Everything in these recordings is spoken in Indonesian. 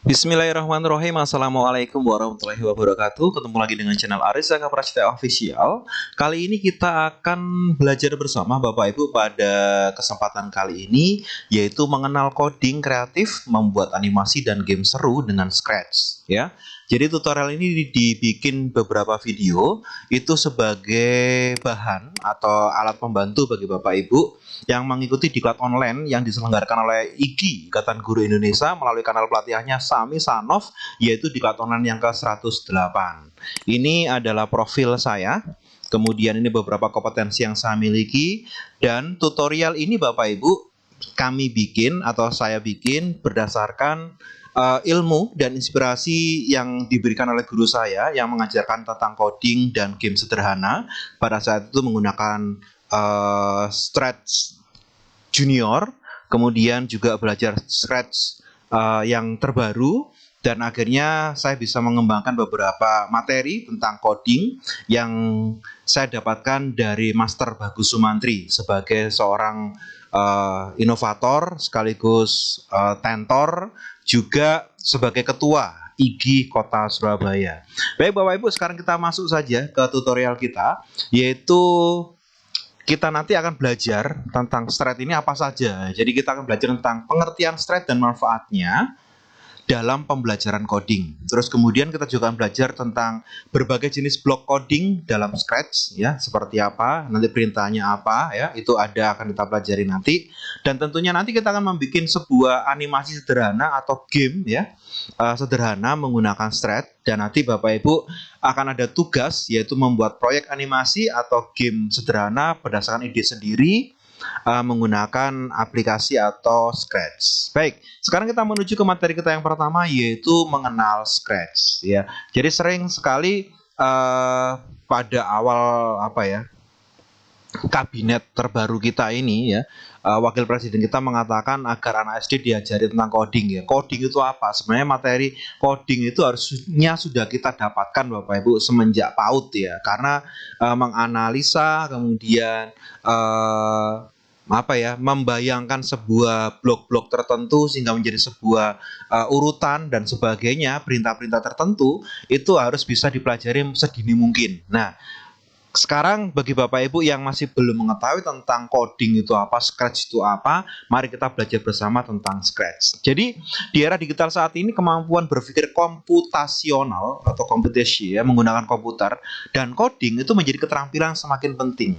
Bismillahirrahmanirrahim. Assalamualaikum warahmatullahi wabarakatuh. Ketemu lagi dengan channel Arisa Kaprasita Official. Kali ini kita akan belajar bersama Bapak Ibu pada kesempatan kali ini, yaitu mengenal coding kreatif, membuat animasi dan game seru dengan Scratch. Ya, jadi tutorial ini dibikin beberapa video itu sebagai bahan atau alat pembantu bagi Bapak Ibu yang mengikuti diklat online yang diselenggarakan oleh IGI, Ikatan Guru Indonesia, melalui kanal pelatihannya Sami Sanov, yaitu diklat online yang ke-108. Ini adalah profil saya, kemudian ini beberapa kompetensi yang saya miliki, dan tutorial ini Bapak Ibu kami bikin atau saya bikin berdasarkan ilmu dan inspirasi yang diberikan oleh guru saya yang mengajarkan tentang coding dan game sederhana. Pada saat itu menggunakan Scratch Junior, kemudian juga belajar Scratch yang terbaru, dan akhirnya saya bisa mengembangkan beberapa materi tentang coding yang saya dapatkan dari Master Bagus Sumantri sebagai seorang inovator sekaligus tentor, juga sebagai ketua IGI Kota Surabaya. Baik Bapak Ibu, sekarang kita masuk saja ke tutorial kita, yaitu kita nanti akan belajar tentang Scratch ini apa saja. Jadi kita akan belajar tentang pengertian Scratch dan manfaatnya dalam pembelajaran coding. Terus kemudian kita juga akan belajar tentang berbagai jenis blok coding dalam Scratch, ya, seperti apa, nanti perintahnya apa, ya, itu akan kita pelajari nanti. Dan tentunya nanti kita akan membuat sebuah animasi sederhana atau game, ya, sederhana menggunakan Scratch. Dan nanti Bapak Ibu akan ada tugas, yaitu membuat proyek animasi atau game sederhana berdasarkan ide sendiri, menggunakan aplikasi atau Scratch. Baik, sekarang kita menuju ke materi kita yang pertama, yaitu mengenal Scratch. Ya, jadi sering sekali pada awal kabinet terbaru kita ini, ya, Wakil Presiden kita mengatakan agar anak SD diajari tentang coding, ya. Coding itu apa? Sebenarnya materi coding itu harusnya sudah kita dapatkan Bapak Ibu semenjak PAUD, ya, karena menganalisa, kemudian membayangkan sebuah blok-blok tertentu sehingga menjadi sebuah urutan dan sebagainya, perintah-perintah tertentu itu harus bisa dipelajari sedini mungkin. Nah, sekarang bagi Bapak Ibu yang masih belum mengetahui tentang coding itu apa, Scratch itu apa, mari kita belajar bersama tentang Scratch. Jadi di era digital saat ini, kemampuan berpikir komputasional atau computasi, ya, menggunakan komputer dan coding itu menjadi keterampilan semakin penting.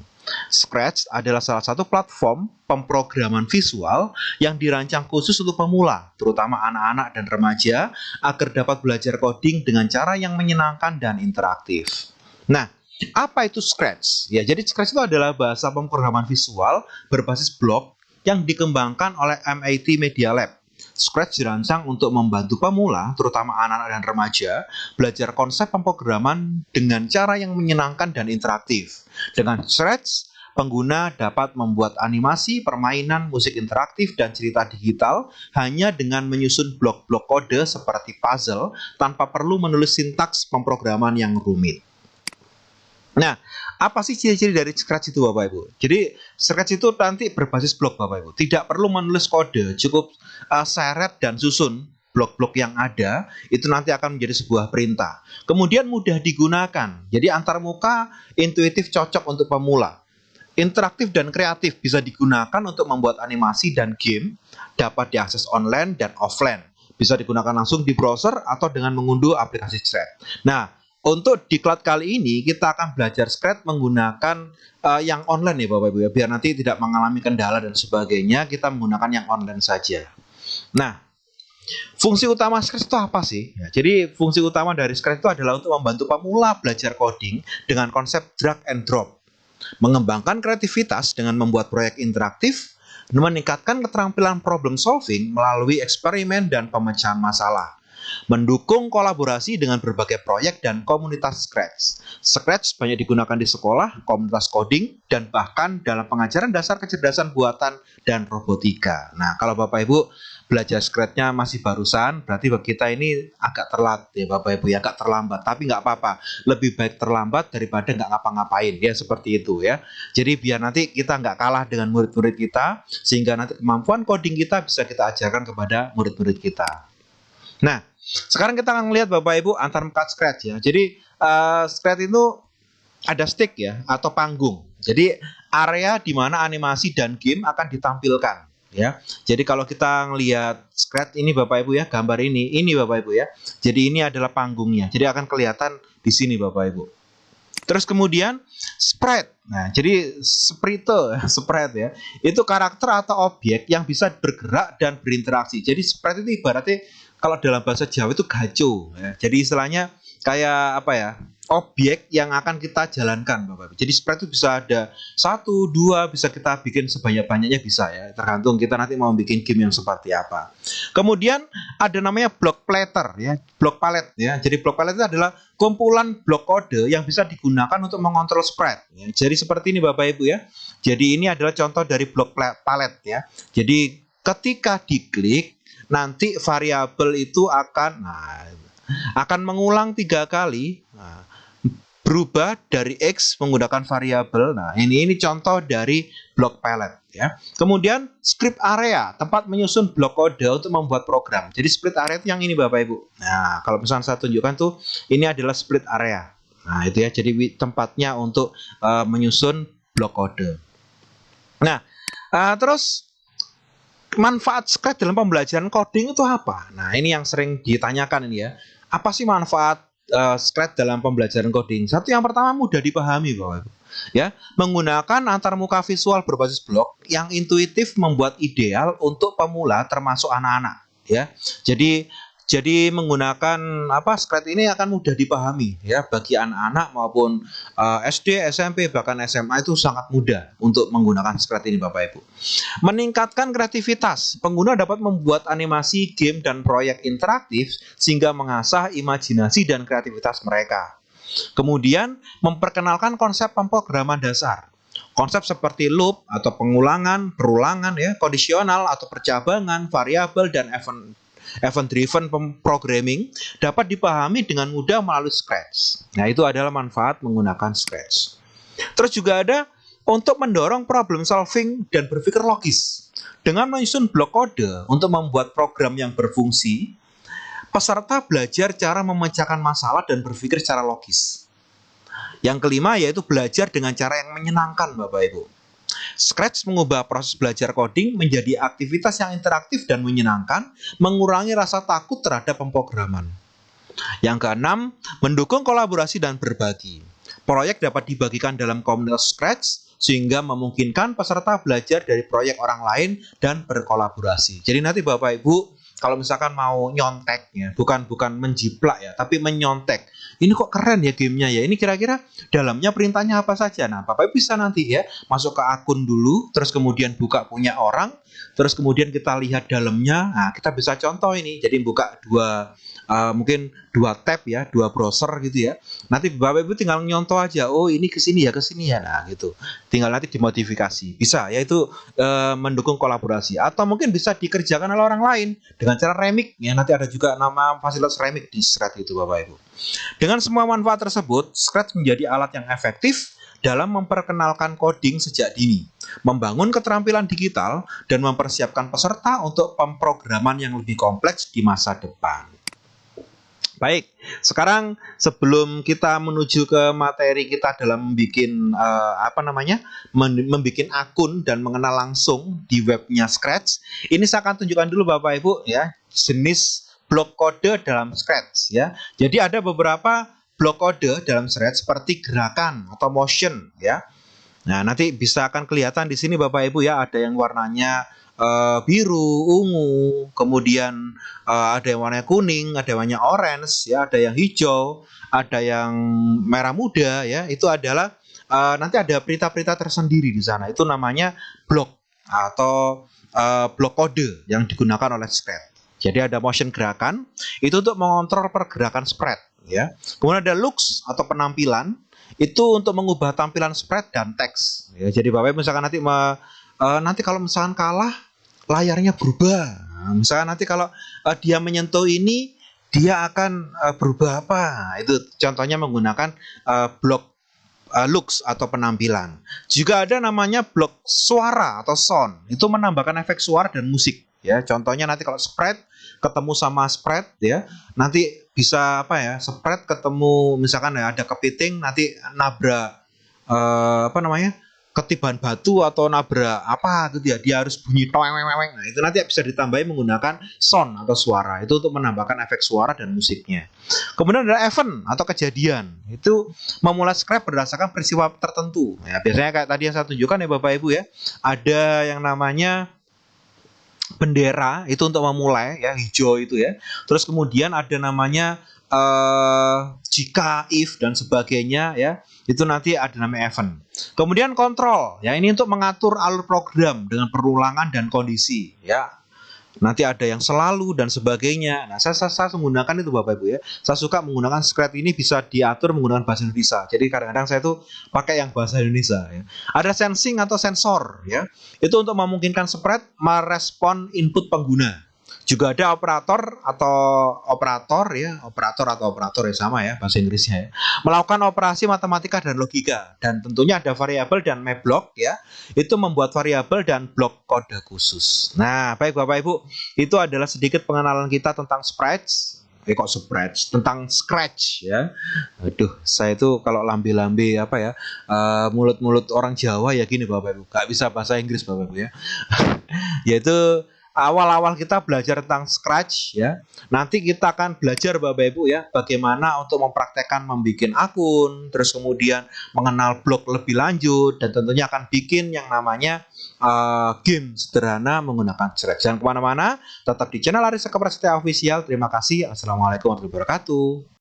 Scratch adalah salah satu platform pemrograman visual yang dirancang khusus untuk pemula, terutama anak-anak dan remaja, agar dapat belajar coding dengan cara yang menyenangkan dan interaktif. Nah, apa itu Scratch? Ya, jadi Scratch itu adalah bahasa pemrograman visual berbasis blok yang dikembangkan oleh MIT Media Lab. Scratch dirancang untuk membantu pemula, terutama anak-anak dan remaja, belajar konsep pemrograman dengan cara yang menyenangkan dan interaktif. Dengan Scratch, pengguna dapat membuat animasi, permainan, musik interaktif, dan cerita digital hanya dengan menyusun blok-blok kode seperti puzzle tanpa perlu menulis sintaks pemrograman yang rumit. Nah, apa sih ciri-ciri dari Scratch itu Bapak Ibu? Jadi Scratch itu nanti berbasis blok Bapak Ibu. Tidak perlu menulis kode, cukup seret dan susun blok-blok yang ada, itu nanti akan menjadi sebuah perintah. Kemudian mudah digunakan. Jadi antarmuka, intuitif, cocok untuk pemula. Interaktif dan kreatif, bisa digunakan untuk membuat animasi dan game, dapat diakses online dan offline. Bisa digunakan langsung di browser atau dengan mengunduh aplikasi Scratch. Nah, untuk diklat kali ini kita akan belajar Scratch menggunakan yang online, ya Bapak Ibu, ya, biar nanti tidak mengalami kendala dan sebagainya, kita menggunakan yang online saja. Nah, fungsi utama Scratch itu apa sih? Ya, jadi fungsi utama dari Scratch itu adalah untuk membantu pemula belajar coding dengan konsep drag and drop, mengembangkan kreativitas dengan membuat proyek interaktif, meningkatkan keterampilan problem solving melalui eksperimen dan pemecahan masalah, mendukung kolaborasi dengan berbagai proyek dan komunitas Scratch. Scratch banyak digunakan di sekolah, komunitas coding, dan bahkan dalam pengajaran dasar kecerdasan buatan dan robotika. Nah, kalau Bapak Ibu belajar Scratch-nya masih barusan, berarti bagi kita ini agak telat, ya Bapak Ibu, ya, agak terlambat. Tapi nggak apa-apa, lebih baik terlambat daripada nggak ngapa-ngapain, ya, seperti itu, ya. Jadi biar nanti kita nggak kalah dengan murid-murid kita, sehingga nanti kemampuan coding kita bisa kita ajarkan kepada murid-murid kita. Nah, sekarang kita akan melihat Bapak Ibu antarmuka scratch ya. Jadi scratch itu ada stick ya atau panggung. Jadi area di mana animasi dan game akan ditampilkan ya. Jadi kalau kita ngelihat scratch ini Bapak Ibu ya, gambar ini Bapak Ibu ya. Jadi ini adalah panggungnya. Jadi akan kelihatan di sini Bapak Ibu. Terus kemudian sprite. Nah, jadi sprite ya. Itu karakter atau objek yang bisa bergerak dan berinteraksi. Jadi sprite itu ibaratnya kalau dalam bahasa Jawa itu gaco ya. Jadi istilahnya kayak apa ya? Objek yang akan kita jalankan Bapak. Jadi sprite itu bisa ada 1, 2, bisa kita bikin sebanyak-banyaknya bisa ya. Tergantung kita nanti mau bikin game yang seperti apa. Kemudian ada namanya block platter ya, block palette ya. Jadi block palette itu adalah kumpulan blok kode yang bisa digunakan untuk mengontrol sprite ya. Jadi seperti ini Bapak Ibu ya. Jadi ini adalah contoh dari block palette ya. Jadi ketika diklik nanti variabel itu akan mengulang 3 kali. Berubah dari X menggunakan variabel. Nah, ini contoh dari block palette ya. Kemudian script area, tempat menyusun blok kode untuk membuat program. Jadi split area itu yang ini Bapak Ibu. Nah, kalau misalnya saya tunjukkan tuh ini adalah split area. Nah, itu ya. Jadi tempatnya untuk menyusun blok kode. Nah, terus manfaat scratch dalam pembelajaran coding itu apa? Nah, ini yang sering ditanyakan ini ya. Apa sih manfaat scratch dalam pembelajaran coding? Satu, yang pertama mudah dipahami Bapak Ibu. Ya, menggunakan antarmuka visual berbasis blok yang intuitif membuat ideal untuk pemula termasuk anak-anak ya. Jadi menggunakan scratch ini akan mudah dipahami ya bagi anak-anak maupun SD, SMP bahkan SMA itu sangat mudah untuk menggunakan scratch ini Bapak Ibu. Meningkatkan kreativitas. Pengguna dapat membuat animasi, game dan proyek interaktif sehingga mengasah imajinasi dan kreativitas mereka. Kemudian memperkenalkan konsep pemrograman dasar. Konsep seperti loop atau pengulangan, perulangan ya, kondisional atau percabangan, variabel dan event-driven programming dapat dipahami dengan mudah melalui Scratch. Nah, itu adalah manfaat menggunakan Scratch. Terus juga ada untuk mendorong problem solving dan berpikir logis. Dengan menyusun blok kode untuk membuat program yang berfungsi, peserta belajar cara memecahkan masalah dan berpikir secara logis. Yang kelima yaitu belajar dengan cara yang menyenangkan Bapak Ibu. Scratch mengubah proses belajar coding menjadi aktivitas yang interaktif dan menyenangkan, mengurangi rasa takut terhadap pemrograman. Yang keenam, mendukung kolaborasi dan berbagi. Proyek dapat dibagikan dalam komunitas Scratch sehingga memungkinkan peserta belajar dari proyek orang lain dan berkolaborasi. Jadi nanti Bapak Ibu kalau misalkan mau nyontek ya, bukan menjiplak ya, tapi menyontek. Ini kok keren ya gamenya ya. Ini kira-kira dalamnya perintahnya apa saja. Nah, Bapak bisa nanti ya masuk ke akun dulu, terus kemudian buka punya orang, terus kemudian kita lihat dalamnya. Nah, kita bisa contoh ini. Jadi buka mungkin dua tab ya, 2 browser gitu ya. Nanti Bapak Ibu tinggal nyontoh aja. Oh, ini ke sini ya. Nah, gitu. Tinggal nanti dimodifikasi. Bisa yaitu mendukung kolaborasi atau mungkin bisa dikerjakan oleh orang lain dengan cara remix ya. Nanti ada juga nama fasilitas remix di Scratch itu Bapak Ibu. Dengan semua manfaat tersebut, Scratch menjadi alat yang efektif dalam memperkenalkan coding sejak dini, membangun keterampilan digital, dan mempersiapkan peserta untuk pemrograman yang lebih kompleks di masa depan. Baik, sekarang sebelum kita menuju ke materi kita dalam membuat akun dan mengenal langsung di webnya Scratch, ini saya akan tunjukkan dulu Bapak Ibu ya, jenis blok kode dalam Scratch ya. Jadi ada beberapa blok kode dalam Scratch seperti gerakan atau motion ya. Nah, nanti bisa akan kelihatan di sini Bapak Ibu ya, ada yang warnanya biru, ungu, kemudian ada yang warnanya kuning, ada yang warnanya orange, ya, ada yang hijau, ada yang merah muda, ya. Itu adalah nanti ada perintah-perintah tersendiri di sana. Itu namanya blok atau blok kode yang digunakan oleh Scratch. Jadi ada motion gerakan, itu untuk mengontrol pergerakan sprite, ya. Kemudian ada looks atau penampilan, itu untuk mengubah tampilan sprite dan teks. Ya, jadi Bapak misalkan nanti kalau misalkan kalah, layarnya berubah. Nah, misalkan nanti kalau dia menyentuh ini, dia akan berubah apa? Nah, itu contohnya menggunakan blok looks atau penampilan. Juga ada namanya blok suara atau sound. Itu menambahkan efek suara dan musik. ya. Contohnya nanti kalau spread ketemu sama spread ya, nanti bisa apa ya, spread ketemu misalkan ya ada kepiting nanti nabrak apa namanya, ketiban batu atau nabrak apa gitu ya, dia harus bunyi toeng. Nah itu nanti bisa ditambahin menggunakan sound atau suara itu untuk menambahkan efek suara dan musiknya. Kemudian ada event atau kejadian, itu memulai scratch berdasarkan peristiwa tertentu ya, biasanya kayak tadi yang saya tunjukkan ya Bapak Ibu ya, ada yang namanya bendera itu untuk memulai ya, hijau itu ya. Terus kemudian ada namanya jika, if dan sebagainya ya. Itu nanti ada namanya event. Kemudian kontrol ya, ini untuk mengatur alur program dengan perulangan dan kondisi ya. Nanti ada yang selalu dan sebagainya. Nah, saya menggunakan itu Bapak Ibu ya. Saya suka menggunakan script ini, bisa diatur menggunakan bahasa Indonesia. Jadi kadang-kadang saya tuh pakai yang bahasa Indonesia ya. Ada sensing atau sensor ya. Itu untuk memungkinkan spread merespon input pengguna. Juga ada operator ya, sama ya bahasa Inggrisnya ya. Melakukan operasi matematika dan logika, dan tentunya ada variabel dan map-block ya. Itu membuat variabel dan blok kode khusus. Nah, baik Bapak Ibu, itu adalah sedikit pengenalan kita tentang sprites. Tentang Scratch ya. Aduh, saya itu kalau lambe-lambe apa ya, mulut-mulut orang Jawa ya gini Bapak Ibu, gak bisa bahasa Inggris Bapak Ibu ya. Yaitu awal-awal kita belajar tentang Scratch ya. Nanti kita akan belajar Bapak Ibu ya, bagaimana untuk mempraktekkan membuat akun, terus kemudian mengenal blok lebih lanjut, dan tentunya akan bikin yang namanya game sederhana menggunakan Scratch. Jangan kemana-mana, tetap di channel Aris Prasetya Official. Terima kasih. Assalamualaikum warahmatullahi wabarakatuh.